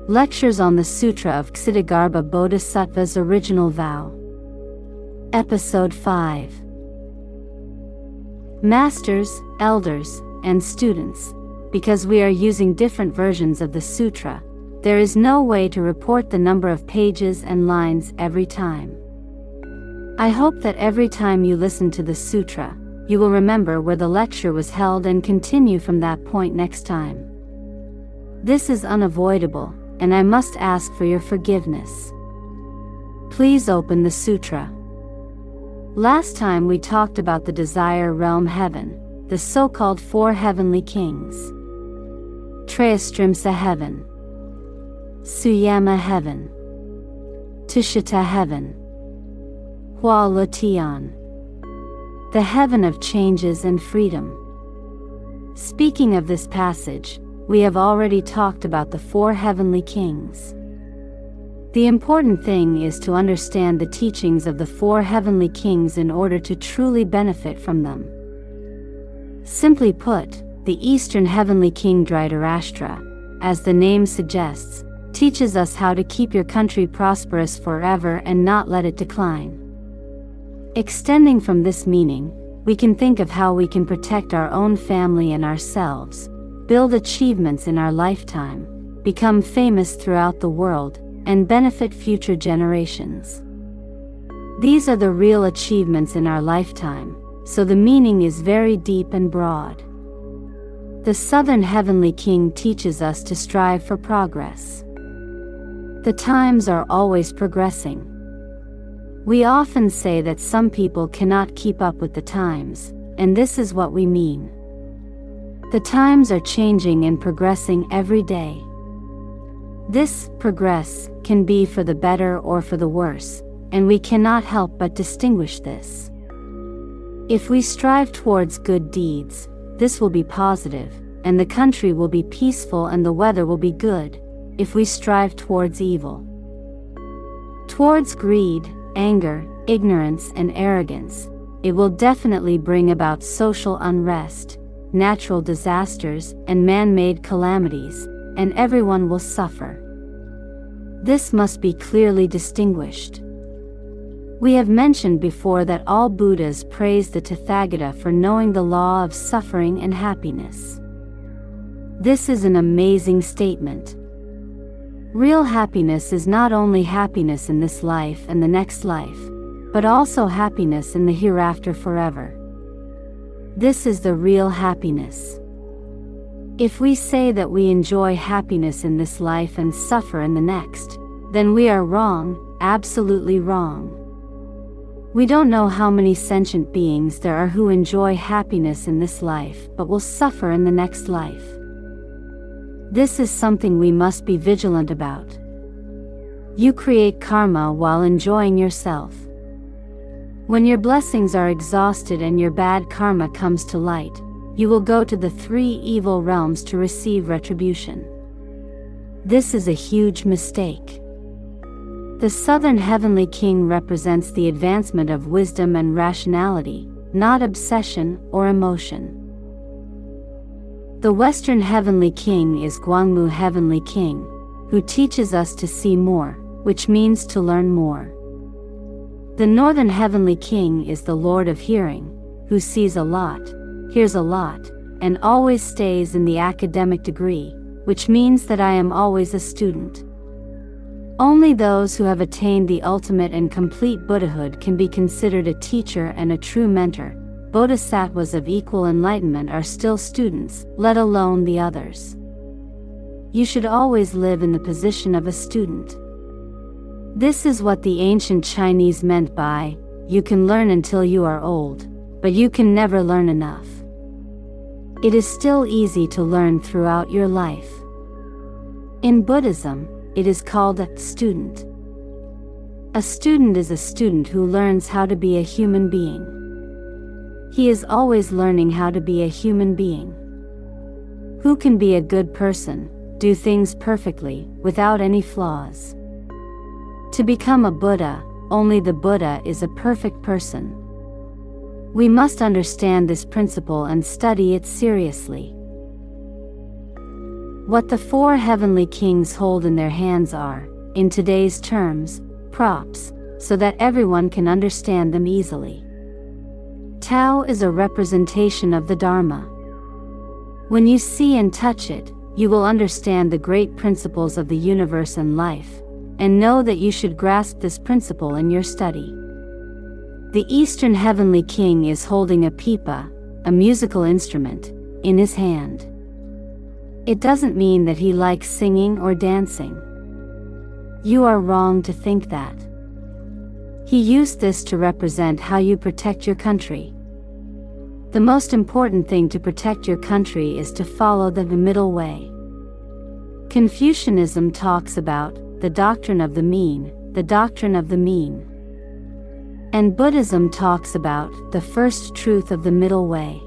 Lectures on the Sutra of Ksitigarbha Bodhisattva's Original Vow. Episode 5. Masters, elders, and students, because we are using different versions of the sutra, there is no way to report the number of pages and lines every time. I hope that every time you listen to the sutra, you will remember where the lecture was held and continue from that point next time. This is unavoidable, and I must ask for your forgiveness. Please open the sutra. Last time we talked about the desire realm heaven, the so-called 4 heavenly kings. Trayastrimsa heaven, Suyama heaven, Tushita heaven, Hua Lutian, the heaven of changes and freedom. Speaking of this passage, we have already talked about the 4 heavenly kings. The important thing is to understand the teachings of the 4 heavenly kings in order to truly benefit from them. Simply put, the Eastern heavenly king Dhritarashtra, as the name suggests, teaches us how to keep your country prosperous forever and not let it decline. Extending from this meaning, we can think of how we can protect our own family and ourselves, build achievements in our lifetime, become famous throughout the world, and benefit future generations. These are the real achievements in our lifetime, so the meaning is very deep and broad. The Southern Heavenly King teaches us to strive for progress. The times are always progressing. We often say that some people cannot keep up with the times, and this is what we mean. The times are changing and progressing every day. This progress can be for the better or for the worse, and we cannot help but distinguish this. If we strive towards good deeds, this will be positive, and the country will be peaceful and the weather will be good. If we strive towards evil, towards greed, anger, ignorance, and arrogance, it will definitely bring about social unrest, natural disasters, and man-made calamities, and everyone will suffer. This must be clearly distinguished. We have mentioned before that all Buddhas praise the Tathagata for knowing the law of suffering and happiness. This is an amazing statement. Real happiness is not only happiness in this life and the next life, but also happiness in the hereafter forever. This is the real happiness. If we say that we enjoy happiness in this life and suffer in the next, then we are wrong, absolutely wrong. We don't know how many sentient beings there are who enjoy happiness in this life but will suffer in the next life. This is something we must be vigilant about. You create karma while enjoying yourself. When your blessings are exhausted and your bad karma comes to light, you will go to the 3 evil realms to receive retribution. This is a huge mistake. The Southern Heavenly King represents the advancement of wisdom and rationality, not obsession or emotion. The Western Heavenly King is Guangmu Heavenly King, who teaches us to see more, which means to learn more. The Northern Heavenly King is the Lord of Hearing, who sees a lot, hears a lot, and always stays in the academic degree, which means that I am always a student. Only those who have attained the ultimate and complete Buddhahood can be considered a teacher and a true mentor. Bodhisattvas of equal enlightenment are still students, let alone the others. You should always live in the position of a student. This is what the ancient Chinese meant by, you can learn until you are old, but you can never learn enough. It is still easy to learn throughout your life. In Buddhism, it is called a student. A student is a student who learns how to be a human being. He is always learning how to be a human being. Who can be a good person, do things perfectly, without any flaws? To become a Buddha, only the Buddha is a perfect person. We must understand this principle and study it seriously. What the four heavenly kings hold in their hands are, in today's terms, props, so that everyone can understand them easily. Tao is a representation of the Dharma. When you see and touch it, you will understand the great principles of the universe and life, and know that you should grasp this principle in your study. The Eastern Heavenly King is holding a pipa, a musical instrument, in his hand. It doesn't mean that he likes singing or dancing. You are wrong to think that. He used this to represent how you protect your country. The most important thing to protect your country is to follow the middle way. Confucianism talks about the doctrine of the mean, the doctrine of the mean. And Buddhism talks about the first truth of the middle way.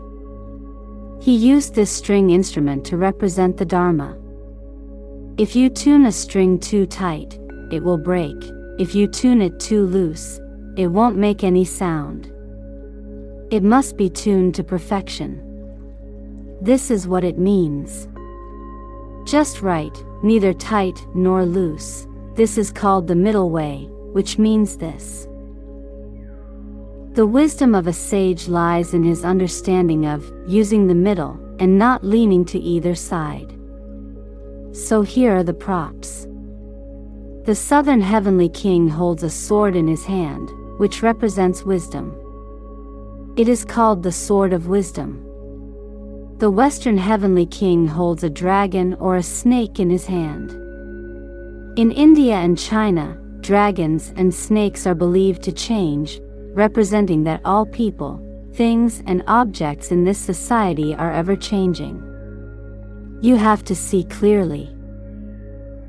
He used this string instrument to represent the Dharma. If you tune a string too tight, it will break. If you tune it too loose, it won't make any sound. It must be tuned to perfection. This is what it means. Just right, neither tight nor loose. This is called the middle way, which means this. The wisdom of a sage lies in his understanding of using the middle and not leaning to either side. So here are the props. The Southern Heavenly King holds a sword in his hand, which represents wisdom. It is called the Sword of Wisdom. The Western Heavenly King holds a dragon or a snake in his hand. In India and China, dragons and snakes are believed to change, representing that all people, things and objects in this society are ever changing. You have to see clearly.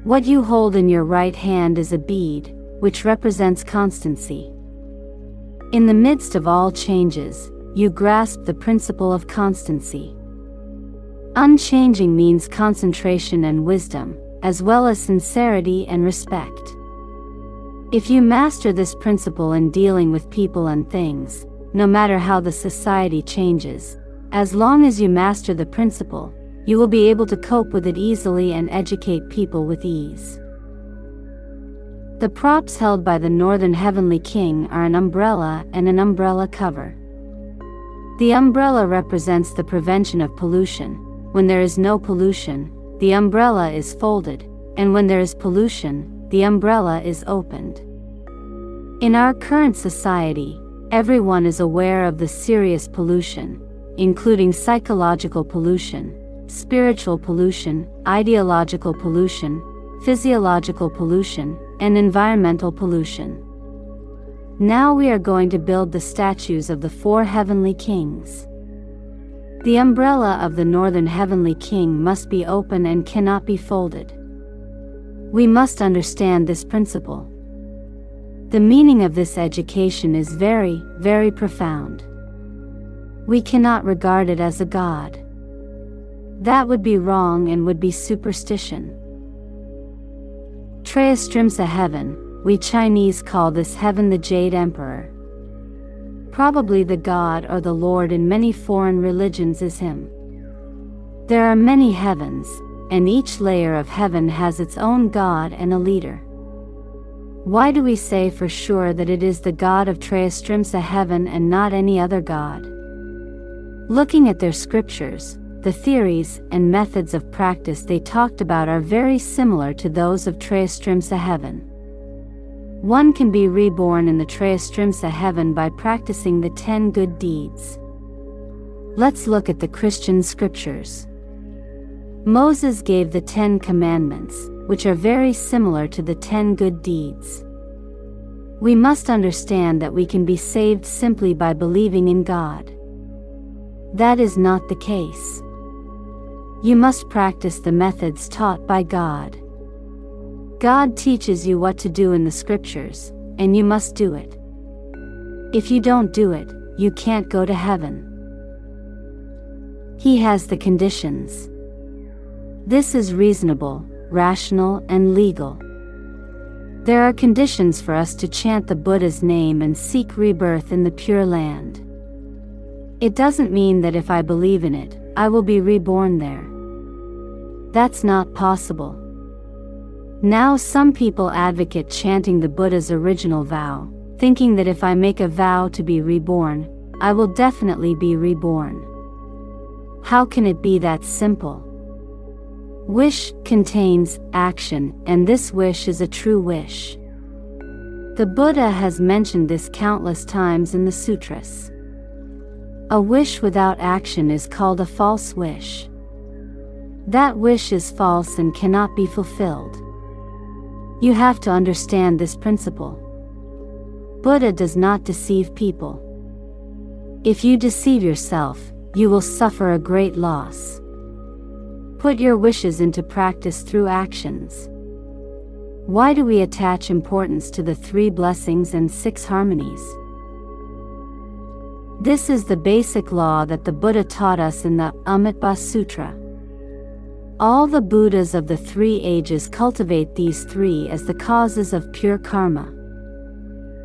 What you hold in your right hand is a bead, which represents constancy. In the midst of all changes, you grasp the principle of constancy. Unchanging means concentration and wisdom, as well as sincerity and respect. If you master this principle in dealing with people and things, no matter how the society changes, as long as you master the principle, you will be able to cope with it easily and educate people with ease. The props held by the Northern Heavenly King are an umbrella and an umbrella cover. The umbrella represents the prevention of pollution. When there is no pollution, the umbrella is folded, and when there is pollution, the umbrella is opened. In our current society, everyone is aware of the serious pollution, including psychological pollution, spiritual pollution, ideological pollution, physiological pollution, and environmental pollution. Now we are going to build the statues of the four heavenly kings. The umbrella of the Northern Heavenly King must be open and cannot be folded. We must understand this principle. The meaning of this education is very, very profound. We cannot regard it as a god. That would be wrong and would be superstition. Trayastrimsa heaven, we Chinese call this heaven the Jade Emperor. Probably the god or the lord in many foreign religions is him. There are many heavens, and each layer of heaven has its own god and a leader. Why do we say for sure that it is the god of Trayastrimsa heaven and not any other god? Looking at their scriptures, the theories and methods of practice they talked about are very similar to those of Trayastrimsa heaven. One can be reborn in the Trayastrimsa heaven by practicing the 10 good deeds. Let's look at the Christian scriptures. Moses gave the 10 commandments, which are very similar to the 10 good deeds. We must understand that we can be saved simply by believing in God. That is not the case. You must practice the methods taught by God. God teaches you what to do in the scriptures, and you must do it. If you don't do it, you can't go to heaven. He has the conditions. This is reasonable, rational, and legal. There are conditions for us to chant the Buddha's name and seek rebirth in the Pure Land. It doesn't mean that if I believe in it, I will be reborn there. That's not possible. Now some people advocate chanting the Buddha's original vow, thinking that if I make a vow to be reborn, I will definitely be reborn. How can it be that simple? Wish contains action, and this wish is a true wish. The Buddha has mentioned this countless times in the sutras. A wish without action is called a false wish. That wish is false and cannot be fulfilled. You have to understand this principle. Buddha does not deceive people. If you deceive yourself, you will suffer a great loss. Put your wishes into practice through actions. Why do we attach importance to the 3 blessings and 6 harmonies? This is the basic law that the Buddha taught us in the Amitabha Sutra. All the Buddhas of the 3 ages cultivate these 3 as the causes of pure karma.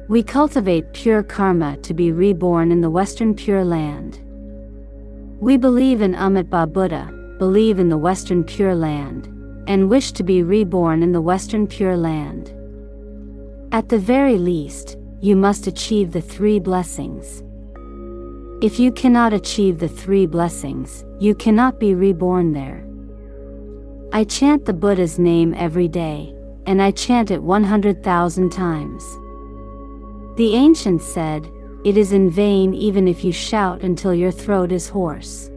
We cultivate pure karma to be reborn in the Western Pure Land. We believe in Amitabha Buddha, believe in the Western Pure Land, and wish to be reborn in the Western Pure Land. At the very least, you must achieve the 3 blessings. If you cannot achieve the 3 blessings, you cannot be reborn there. I chant the Buddha's name every day, and I chant it 100,000 times. The ancients said, "It is in vain even if you shout until your throat is hoarse."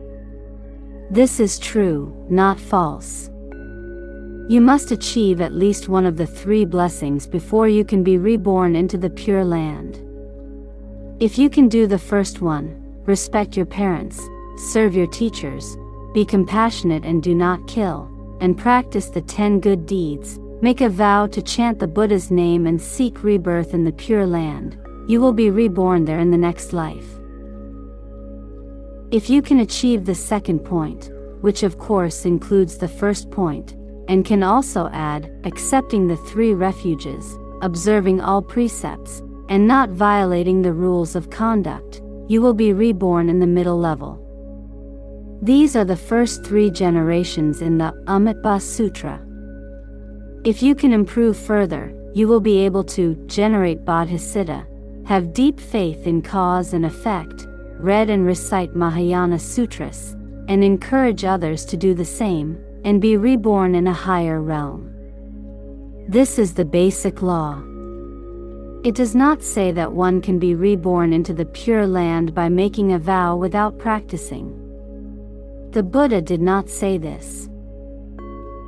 This is true, not false. You must achieve at least one of the 3 blessings before you can be reborn into the Pure Land. If you can do the first one, respect your parents, serve your teachers, be compassionate and do not kill, and practice the 10 good deeds, make a vow to chant the Buddha's name and seek rebirth in the Pure Land, you will be reborn there in the next life. If you can achieve the second point, which of course includes the first point, and can also add accepting the 3 refuges, observing all precepts, and not violating the rules of conduct, you will be reborn in the middle level. These are the first 3 generations in the Amitabha Sutra. If you can improve further, you will be able to generate bodhicitta, have deep faith in cause and effect, read and recite Mahayana Sutras, and encourage others to do the same, and be reborn in a higher realm. This is the basic law. It does not say that one can be reborn into the Pure Land by making a vow without practicing. The Buddha did not say this.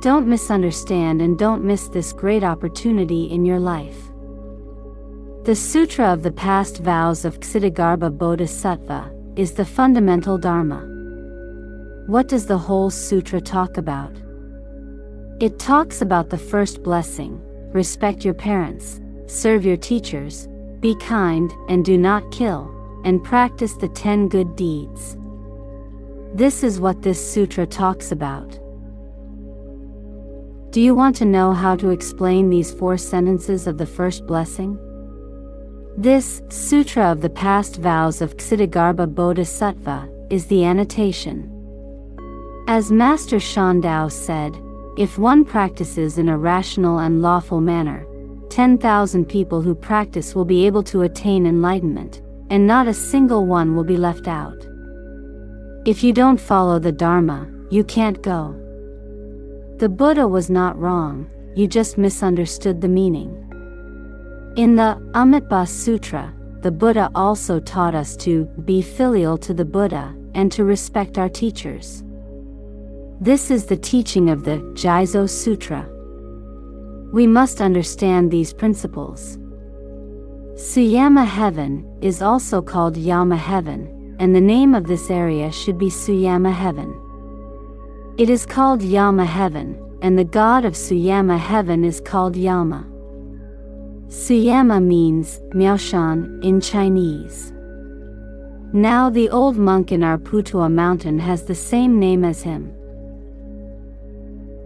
Don't misunderstand and don't miss this great opportunity in your life. The Sutra of the Past Vows of Ksitigarbha Bodhisattva is the fundamental Dharma. What does the whole sutra talk about? It talks about the first blessing: respect your parents, serve your teachers, be kind and do not kill, and practice the 10 good deeds. This is what this sutra talks about. Do you want to know how to explain these 4 sentences of the first blessing? This Sutra of the Past Vows of Ksitigarbha Bodhisattva is the annotation. As Master Shandao said, if one practices in a rational and lawful manner, 10,000 people who practice will be able to attain enlightenment, and not a single one will be left out. If you don't follow the Dharma, you can't go. The Buddha was not wrong, you just misunderstood the meaning. In the Amitabha Sutra, the Buddha also taught us to be filial to the Buddha and to respect our teachers. This is the teaching of the Jizo Sutra. We must understand these principles. Suyama Heaven is also called Yama Heaven, and the name of this area should be Suyama Heaven. It is called Yama Heaven, and the god of Suyama Heaven is called Yama. Suyama means Miaoshan in Chinese. Now the old monk in our Putua mountain has the same name as him.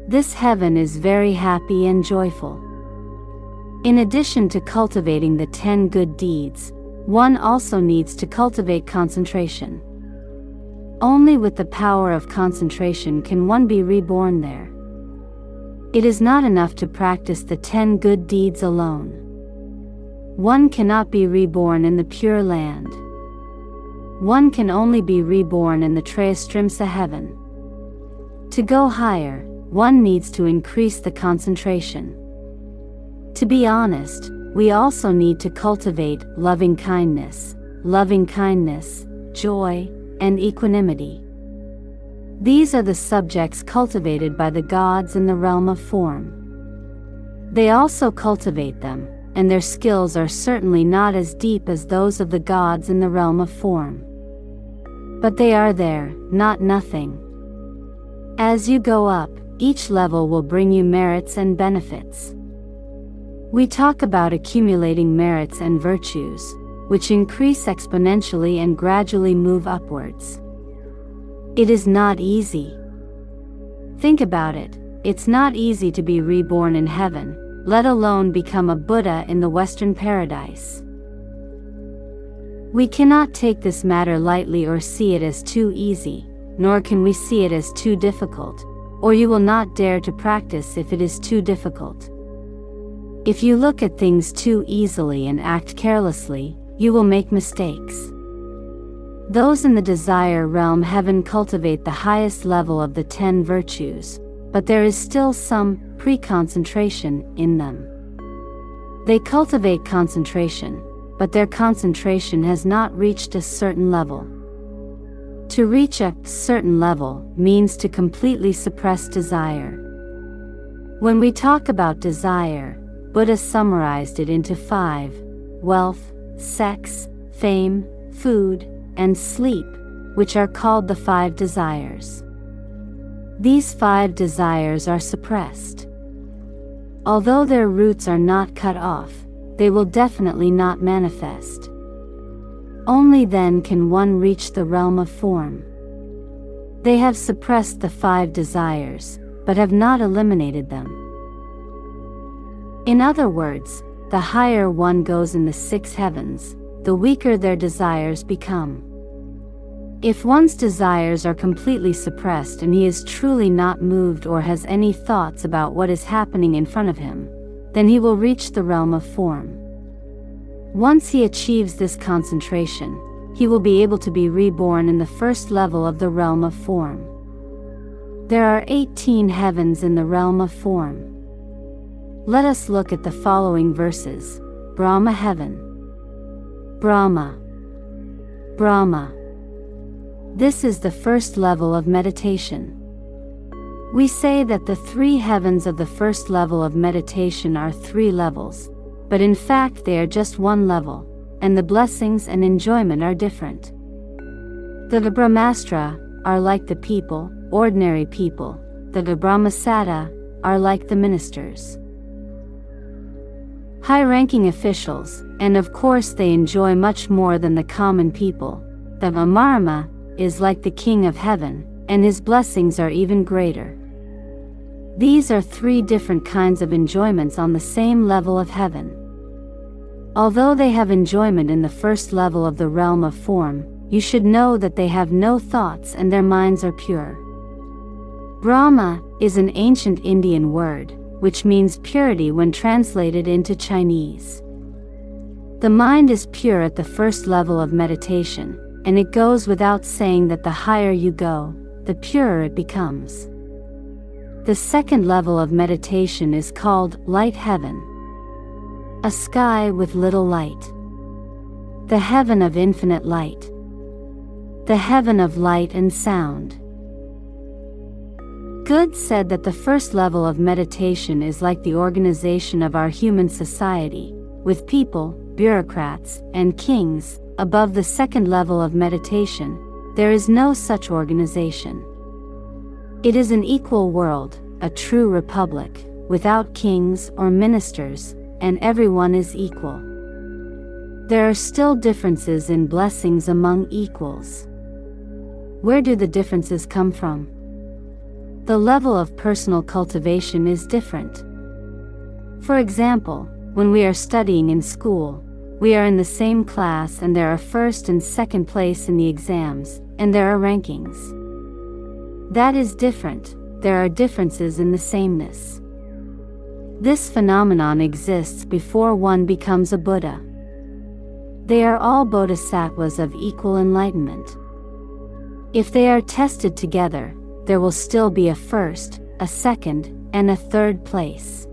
This heaven is very happy and joyful. In addition to cultivating the 10 good deeds, one also needs to cultivate concentration. Only with the power of concentration can one be reborn there. It is not enough to practice the 10 good deeds alone. One cannot be reborn in the Pure Land. One can only be reborn in the Trayastrimsa heaven. To go higher, one needs to increase the concentration. To be honest, we also need to cultivate loving kindness, joy, and equanimity. These are the subjects cultivated by the gods in the realm of form. They also cultivate them, and their skills are certainly not as deep as those of the gods in the realm of form. But they are there, not nothing. As you go up, each level will bring you merits and benefits. We talk about accumulating merits and virtues, which increase exponentially and gradually move upwards. It is not easy. Think about it, it's not easy to be reborn in heaven, let alone become a Buddha in the Western paradise. We cannot take this matter lightly or see it as too easy, nor can we see it as too difficult, or you will not dare to practice if it is too difficult. If you look at things too easily and act carelessly, you will make mistakes. Those in the desire realm heaven cultivate the highest level of the 10 virtues, but there is still some pre-concentration in them. They cultivate concentration, but their concentration has not reached a certain level. To reach a certain level means to completely suppress desire. When we talk about desire, Buddha summarized it into 5: wealth, sex, fame, food, and sleep, which are called the 5 desires. These 5 desires are suppressed. Although their roots are not cut off, they will definitely not manifest. Only then can one reach the realm of form. They have suppressed the 5 desires, but have not eliminated them. In other words, the higher one goes in the 6 heavens, the weaker their desires become. If one's desires are completely suppressed and he is truly not moved or has any thoughts about what is happening in front of him, then he will reach the realm of form. Once he achieves this concentration, he will be able to be reborn in the first level of the realm of form. There are 18 heavens in the realm of form. Let us look at the following verses. Brahma heaven. Brahma. Brahma. This is the first level of meditation. We say that the 3 heavens of the first level of meditation are 3 levels, but in fact they are just 1 level, and the blessings and enjoyment are different. The Brahmastra are like the people, ordinary people. The Brahmasata are like the ministers, high-ranking officials, and of course they enjoy much more than the common people. The Amarama is like the king of heaven, and his blessings are even greater. These are 3 different kinds of enjoyments on the same level of heaven. Although they have enjoyment in the first level of the realm of form, you should know that they have no thoughts and their minds are pure. Brahma is an ancient Indian word, which means purity when translated into Chinese. The mind is pure at the first level of meditation, and it goes without saying that the higher you go, the purer it becomes. The second level of meditation is called light heaven. A sky with little light. The heaven of infinite light. The heaven of light and sound. Good said that the first level of meditation is like the organization of our human society, with people, bureaucrats, and kings. Above the second level of meditation, there is no such organization. It is an equal world, a true republic, without kings or ministers, and everyone is equal. There are still differences in blessings among equals. Where do the differences come from? The level of personal cultivation is different. For example, when we are studying in school, we are in the same class and there are first and second place in the exams, and there are rankings. That is different. There are differences in the sameness. This phenomenon exists before one becomes a Buddha. They are all bodhisattvas of equal enlightenment. If they are tested together, there will still be a first, a second, and a third place.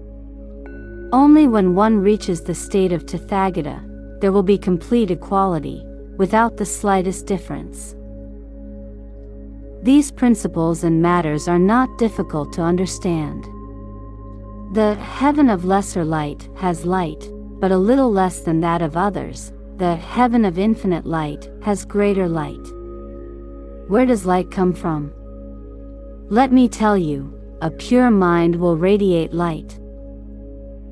Only when one reaches the state of Tathagata, there will be complete equality, without the slightest difference. These principles and matters are not difficult to understand. The heaven of lesser light has light, but a little less than that of others. The heaven of infinite light has greater light. Where does light come from? Let me tell you, a pure mind will radiate light.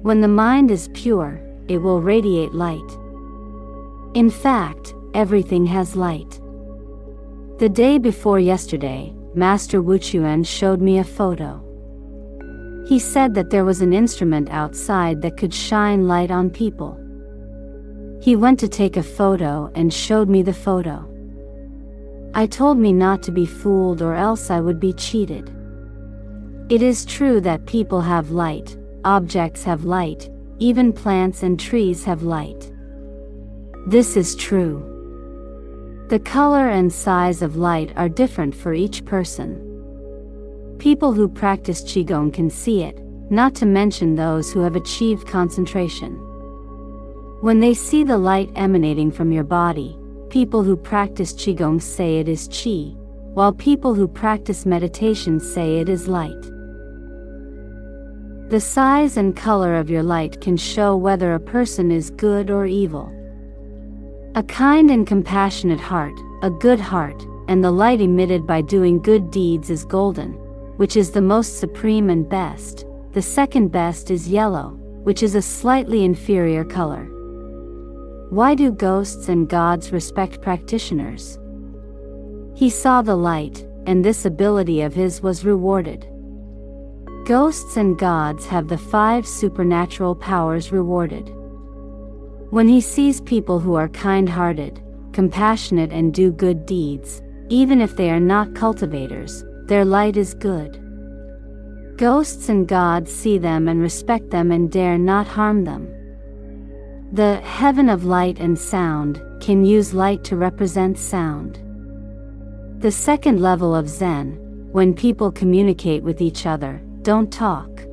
When the mind is pure, it will radiate light. In fact, everything has light. The day before yesterday, Master Wuchuan showed me a photo. He said that there was an instrument outside that could shine light on people. He went to take a photo and showed me the photo. I told me not to be fooled or else I would be cheated. It is true that people have light, objects have light, even plants and trees have light. This is true. The color and size of light are different for each person. People who practice Qigong can see it, not to mention those who have achieved concentration. When they see the light emanating from your body, people who practice Qigong say it is Qi, while people who practice meditation say it is light. The size and color of your light can show whether a person is good or evil. A kind and compassionate heart, a good heart, and the light emitted by doing good deeds is golden, which is the most supreme and best. The second best is yellow, which is a slightly inferior color. Why do ghosts and gods respect practitioners? He saw the light, and this ability of his was rewarded. Ghosts and gods have the 5 supernatural powers rewarded. When he sees people who are kind-hearted, compassionate and do good deeds, even if they are not cultivators, their light is good. Ghosts and gods see them and respect them and dare not harm them. The heaven of light and sound can use light to represent sound. The second level of Zen, when people communicate with each other, don't talk.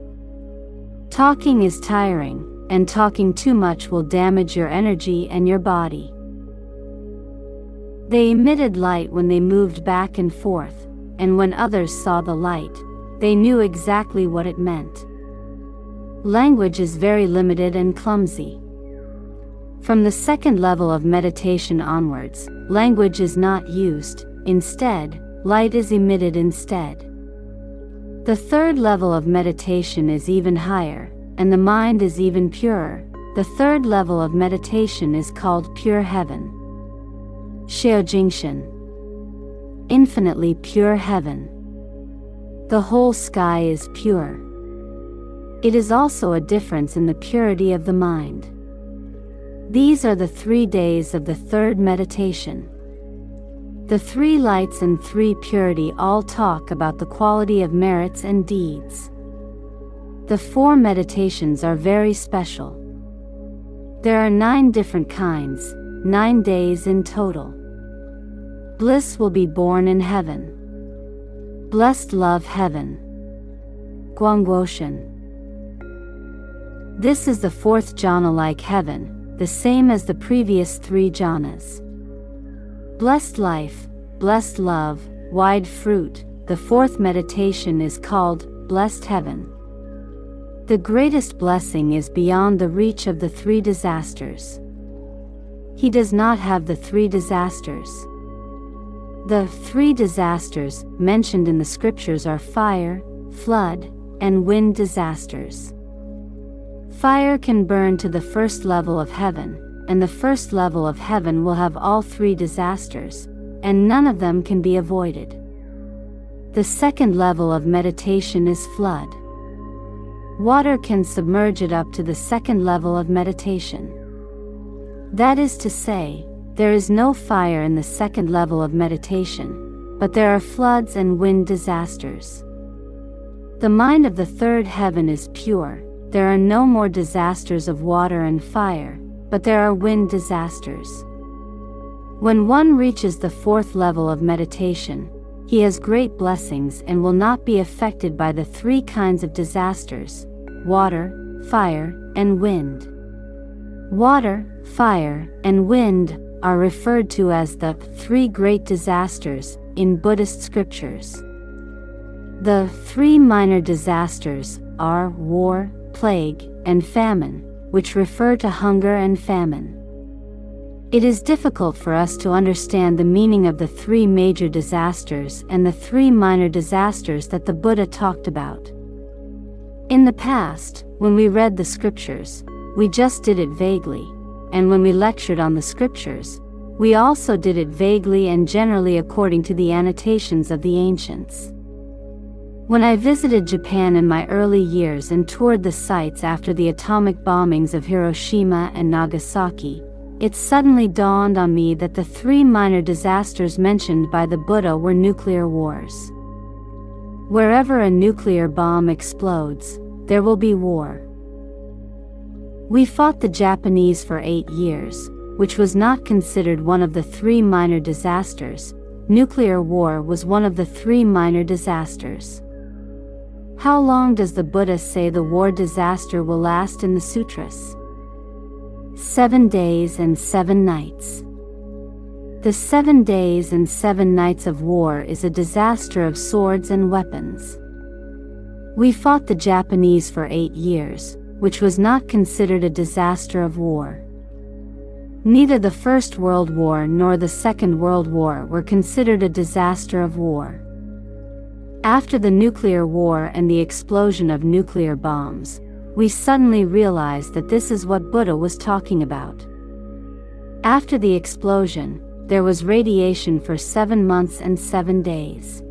Talking is tiring, and talking too much will damage your energy and your body. They emitted light when they moved back and forth, and when others saw the light, they knew exactly what it meant. Language is very limited and clumsy. From the second level of meditation onwards, language is not used, instead, light is emitted instead. The third level of meditation is even higher, and the mind is even purer. The third level of meditation is called pure heaven. Xiaojingshen. Infinitely pure heaven. The whole sky is pure. It is also a difference in the purity of the mind. These are the 3 days of the third meditation. The 3 lights and 3 purity all talk about the quality of merits and deeds. The 4 meditations are very special. There are 9 different kinds, 9 days in total. Bliss will be born in heaven. Blessed love heaven. Guangguoshen. This is the 4th jhana-like heaven, the same as the previous 3 jhanas. Blessed life, blessed love, wide fruit, the 4th meditation is called blessed heaven. The greatest blessing is beyond the reach of the 3 disasters. He does not have the 3 disasters. The 3 disasters mentioned in the scriptures are fire, flood, and wind disasters. Fire can burn to the first level of heaven, and the first level of heaven will have all 3 disasters, and none of them can be avoided. The second level of meditation is flood. Water can submerge it up to the second level of meditation. That is to say, there is no fire in the second level of meditation, but there are floods and wind disasters. The mind of the third heaven is pure, there are no more disasters of water and fire, but there are wind disasters. When one reaches the fourth level of meditation, he has great blessings and will not be affected by the three kinds of disasters: water, fire, and wind. Water, fire, and wind are referred to as the three great disasters in Buddhist scriptures. The three minor disasters are war, plague, and famine, which refer to hunger and famine. It is difficult for us to understand the meaning of the three major disasters and the three minor disasters that the Buddha talked about. In the past, when we read the scriptures, we just did it vaguely, and when we lectured on the scriptures, we also did it vaguely and generally according to the annotations of the ancients. When I visited Japan in my early years and toured the sites after the atomic bombings of Hiroshima and Nagasaki, it suddenly dawned on me that the three minor disasters mentioned by the Buddha were nuclear wars. Wherever a nuclear bomb explodes, there will be war. We fought the Japanese for 8 years, which was not considered one of the three minor disasters. Nuclear war was one of the three minor disasters. How long does the Buddha say the war disaster will last in the sutras? 7 days and 7 nights. The 7 days and 7 nights of war is a disaster of swords and weapons. We fought the Japanese for 8 years, which was not considered a disaster of war. Neither the First World War nor the Second World War were considered a disaster of war. After the nuclear war and the explosion of nuclear bombs, we suddenly realized that this is what Buddha was talking about. After the explosion, there was radiation for 7 months and 7 days.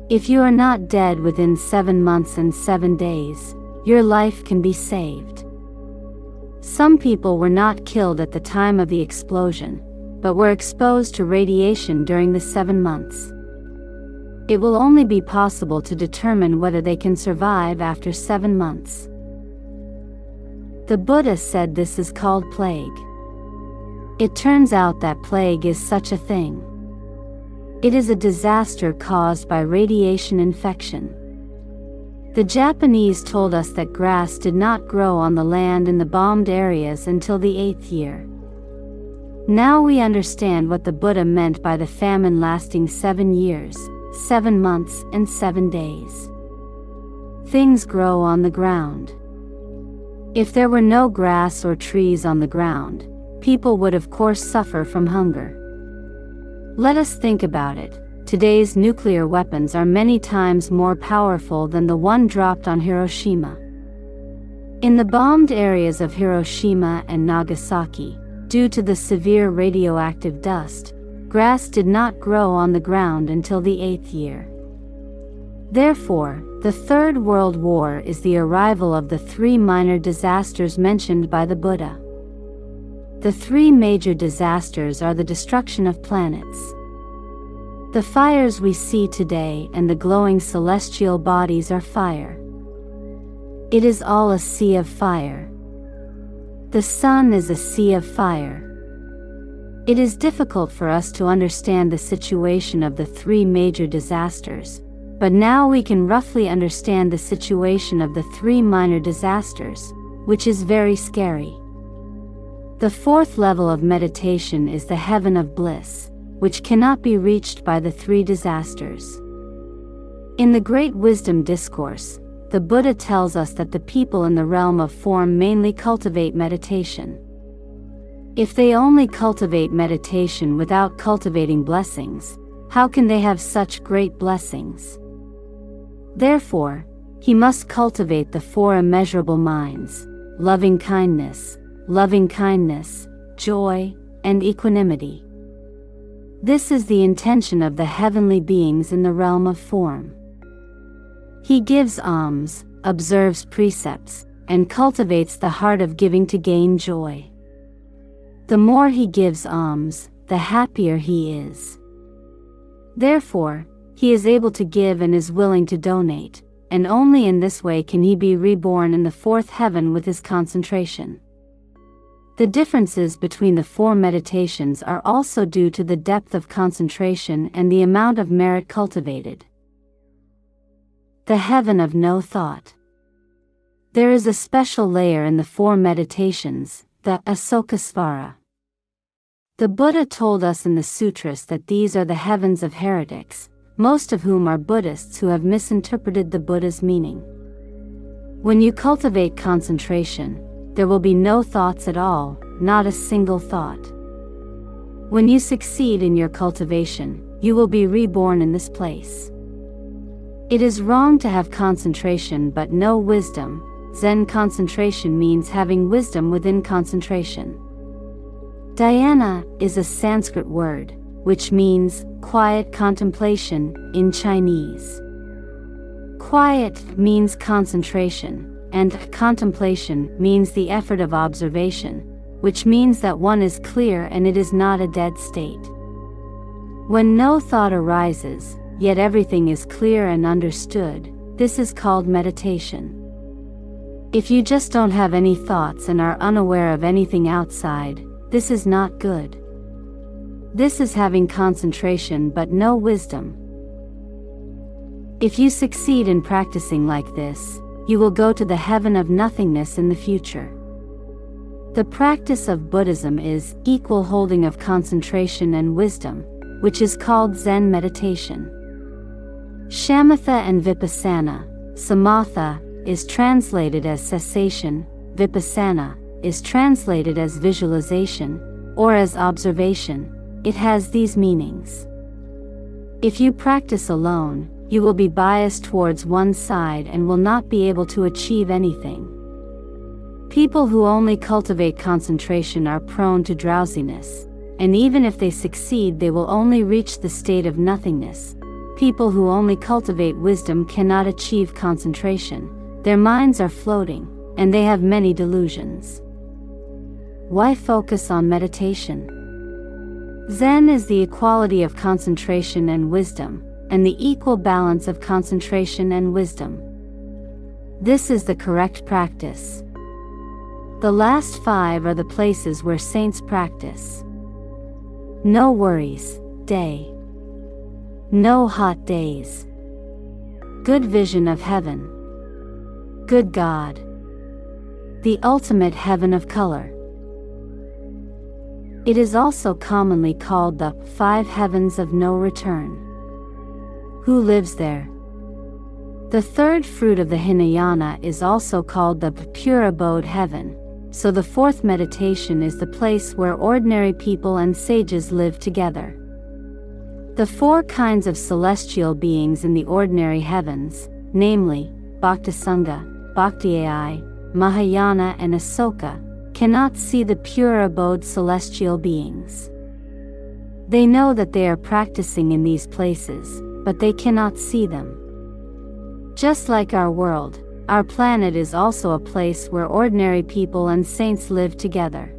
If you are not dead within 7 months and 7 days, your life can be saved. Some people were not killed at the time of the explosion, but were exposed to radiation during the 7 months. It will only be possible to determine whether they can survive after 7 months. The Buddha said this is called plague. It turns out that plague is such a thing. It is a disaster caused by radiation infection. The Japanese told us that grass did not grow on the land in the bombed areas until the 8th year. Now we understand what the Buddha meant by the famine lasting 7 years, 7 months, and 7 days. Things grow on the ground. If there were no grass or trees on the ground, people would of course suffer from hunger. Let us think about it. Today's nuclear weapons are many times more powerful than the one dropped on Hiroshima. In the bombed areas of Hiroshima and Nagasaki, due to the severe radioactive dust, grass did not grow on the ground until the 8th year. Therefore, the Third World War is the arrival of the three minor disasters mentioned by the Buddha. The three major disasters are the destruction of planets. The fires we see today and the glowing celestial bodies are fire. It is all a sea of fire. The sun is a sea of fire. It is difficult for us to understand the situation of the three major disasters, but now we can roughly understand the situation of the three minor disasters, which is very scary. The fourth level of meditation is the heaven of bliss, which cannot be reached by the three disasters. In the Great Wisdom Discourse, the Buddha tells us that the people in the realm of form mainly cultivate meditation. If they only cultivate meditation without cultivating blessings, how can they have such great blessings? Therefore, he must cultivate the four immeasurable minds: loving kindness, joy, and equanimity. This is the intention of the heavenly beings in the realm of form. He gives alms, observes precepts, and cultivates the heart of giving to gain joy. The more he gives alms, the happier he is. Therefore, he is able to give and is willing to donate, and only in this way can he be reborn in the fourth heaven with his concentration. The differences between the four meditations are also due to the depth of concentration and the amount of merit cultivated. The heaven of no thought. There is a special layer in the four meditations, the Asokasvara. The Buddha told us in the sutras that these are the heavens of heretics, most of whom are Buddhists who have misinterpreted the Buddha's meaning. When you cultivate concentration, there will be no thoughts at all, not a single thought. When you succeed in your cultivation, you will be reborn in this place. It is wrong to have concentration but no wisdom. Zen concentration means having wisdom within concentration. Dhyana is a Sanskrit word, which means quiet contemplation in Chinese. Quiet means concentration, and contemplation means the effort of observation, which means that one is clear and it is not a dead state. When no thought arises, yet everything is clear and understood, this is called meditation. If you just don't have any thoughts and are unaware of anything outside, this is not good. This is having concentration but no wisdom. If you succeed in practicing like this, you will go to the heaven of nothingness in the future. The practice of Buddhism is equal holding of concentration and wisdom, which is called Zen meditation. Shamatha and Vipassana. Samatha is translated as cessation, Vipassana is translated as visualization, or as observation. It has these meanings. If you practice alone, you will be biased towards one side and will not be able to achieve anything. People who only cultivate concentration are prone to drowsiness, and even if they succeed, they will only reach the state of nothingness. People who only cultivate wisdom cannot achieve concentration. Their minds are floating, and they have many delusions. Why focus on meditation? Zen is the equality of concentration and wisdom, and the equal balance of concentration and wisdom. This is the correct practice. The last 5 are the places where saints practice. No worries, day. No hot days. Good vision of heaven. Good God. The ultimate heaven of color. It is also commonly called the 5 heavens of no return. Who lives there? The third fruit of the Hinayana is also called the pure abode heaven, so the fourth meditation is the place where ordinary people and sages live together. The 4 kinds of celestial beings in the ordinary heavens, namely, Bhaktisanga, Bhakti-ai, Mahayana and Asoka, cannot see the pure abode celestial beings. They know that they are practicing in these places, but they cannot see them. Just like our world, our planet is also a place where ordinary people and saints live together.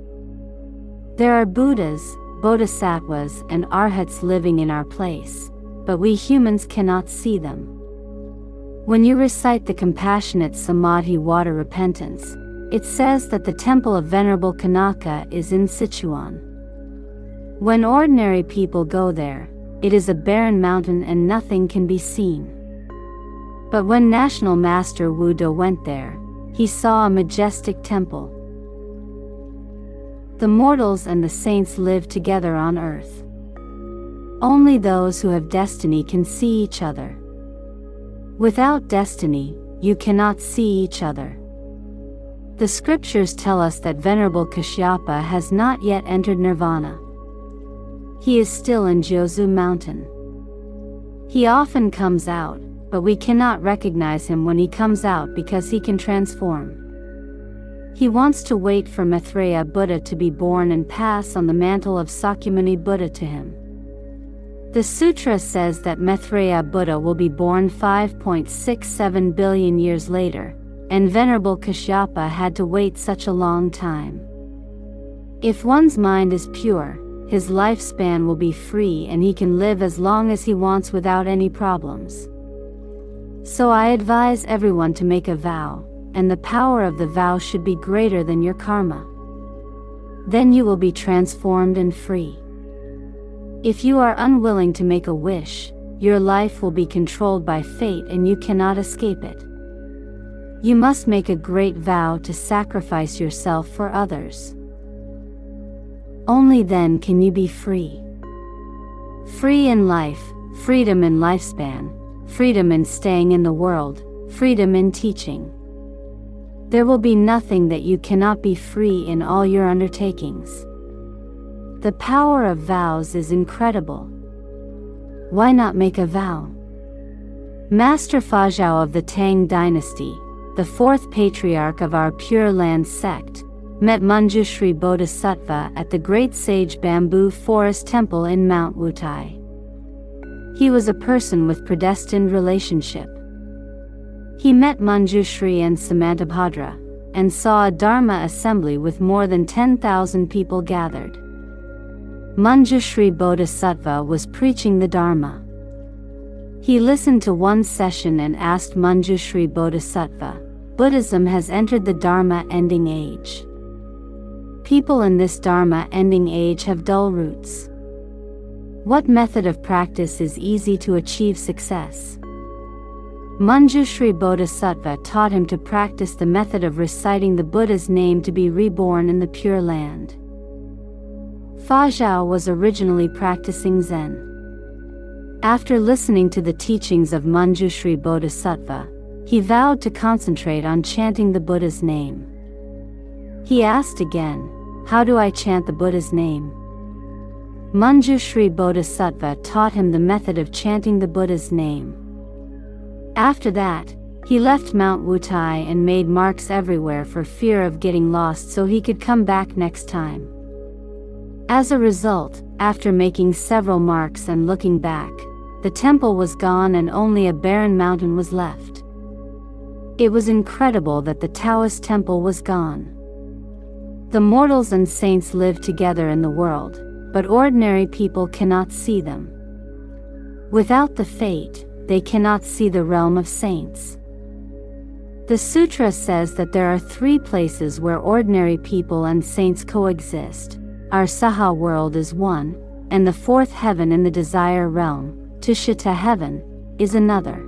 There are Buddhas, Bodhisattvas and Arhats living in our place, but we humans cannot see them. When you recite the compassionate Samadhi water repentance, it says that the temple of Venerable Kanaka is in Sichuan. When ordinary people go there, it is a barren mountain and nothing can be seen. But when National Master Wu Do went there, he saw a majestic temple. The mortals and the saints live together on earth. Only those who have destiny can see each other. Without destiny, you cannot see each other. The scriptures tell us that Venerable Kashyapa has not yet entered nirvana. He is still in Jozu mountain. He often comes out, but we cannot recognize him when he comes out because he can transform. He wants to wait for Maitreya Buddha to be born and pass on the mantle of Sakyamuni Buddha to him. The sutra says that Maitreya Buddha will be born 5.67 billion years later, and Venerable Kashyapa had to wait such a long time. If one's mind is pure, his lifespan will be free and he can live as long as he wants without any problems. So I advise everyone to make a vow, and the power of the vow should be greater than your karma. Then you will be transformed and free. If you are unwilling to make a wish, your life will be controlled by fate and you cannot escape it. You must make a great vow to sacrifice yourself for others. Only then can you be free. Free in life, freedom in lifespan, freedom in staying in the world, freedom in teaching. There will be nothing that you cannot be free in all your undertakings. The power of vows is incredible. Why not make a vow? Master Fazhao of the Tang dynasty, the fourth patriarch of our Pure Land sect, met Manjushri Bodhisattva at the great sage bamboo forest temple in Mount Wutai. He was a person with predestined relationship. He met Manjushri and Samantabhadra, and saw a Dharma assembly with more than 10,000 people gathered. Manjushri Bodhisattva was preaching the Dharma. He listened to one session and asked Manjushri Bodhisattva, "Buddhism has entered the Dharma ending age. People in this Dharma ending age have dull roots. What method of practice is easy to achieve success?" Manjushri Bodhisattva taught him to practice the method of reciting the Buddha's name to be reborn in the Pure Land. Fazhao was originally practicing Zen. After listening to the teachings of Manjushri Bodhisattva, he vowed to concentrate on chanting the Buddha's name. He asked again, "How do I chant the Buddha's name?" Manjushri Bodhisattva taught him the method of chanting the Buddha's name. After that, he left Mount Wutai and made marks everywhere for fear of getting lost so he could come back next time. As a result, after making several marks and looking back, the temple was gone and only a barren mountain was left. It was incredible that the Taoist temple was gone. The mortals and saints live together in the world, but ordinary people cannot see them. Without the fate, they cannot see the realm of saints. The sutra says that there are three places where ordinary people and saints coexist. Our Saha world is one, and the fourth heaven in the desire realm, Tushita heaven, is another.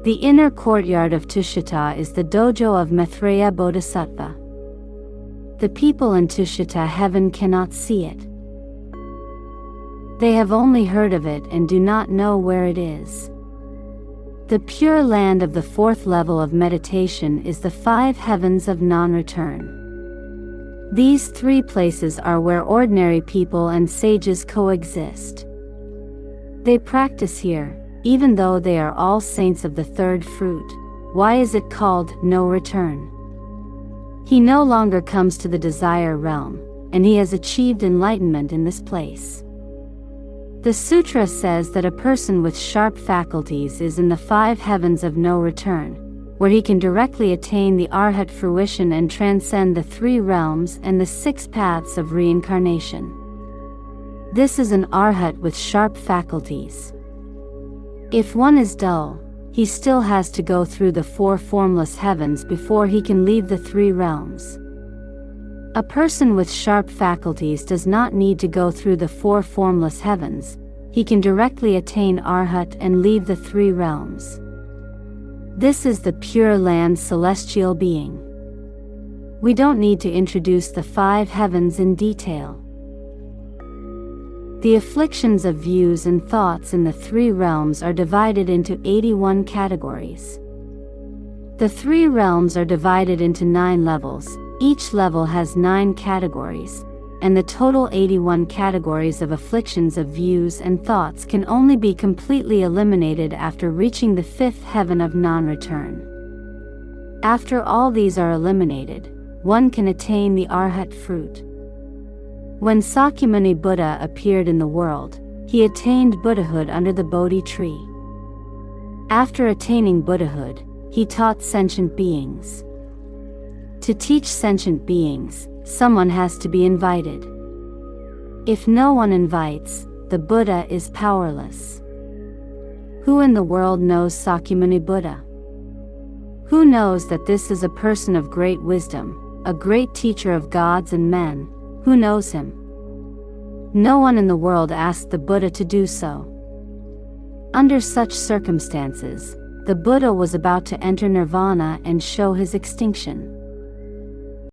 The inner courtyard of Tushita is the dojo of Maitreya Bodhisattva. The people in Tushita heaven cannot see it. They have only heard of it and do not know where it is. The Pure Land of the fourth level of meditation is the five heavens of non-return. These three places are where ordinary people and sages coexist. They practice here, even though they are all saints of the third fruit. Why is it called no return? He no longer comes to the desire realm, and he has achieved enlightenment in this place. The sutra says that a person with sharp faculties is in the five heavens of no return, where he can directly attain the arhat fruition and transcend the three realms and the six paths of reincarnation. This is an arhat with sharp faculties. If one is dull, he still has to go through the four formless heavens before he can leave the three realms. A person with sharp faculties does not need to go through the four formless heavens. He can directly attain arhat and leave the three realms. This is the Pure Land celestial being. We don't need to introduce the five heavens in detail. The afflictions of views and thoughts in the three realms are divided into 81 categories. The three realms are divided into 9 levels. Each level has 9 categories, and the total 81 categories of afflictions of views and thoughts can only be completely eliminated after reaching the 5th heaven of non-return. After all these are eliminated, one can attain the arhat fruit. When Sakyamuni Buddha appeared in the world, he attained Buddhahood under the Bodhi tree. After attaining Buddhahood, he taught sentient beings. To teach sentient beings, someone has to be invited. If no one invites, the Buddha is powerless. Who in the world knows Sakyamuni Buddha? Who knows that this is a person of great wisdom, a great teacher of gods and men? Who knows him? No one in the world asked the Buddha to do so. Under such circumstances, the Buddha was about to enter nirvana and show his extinction.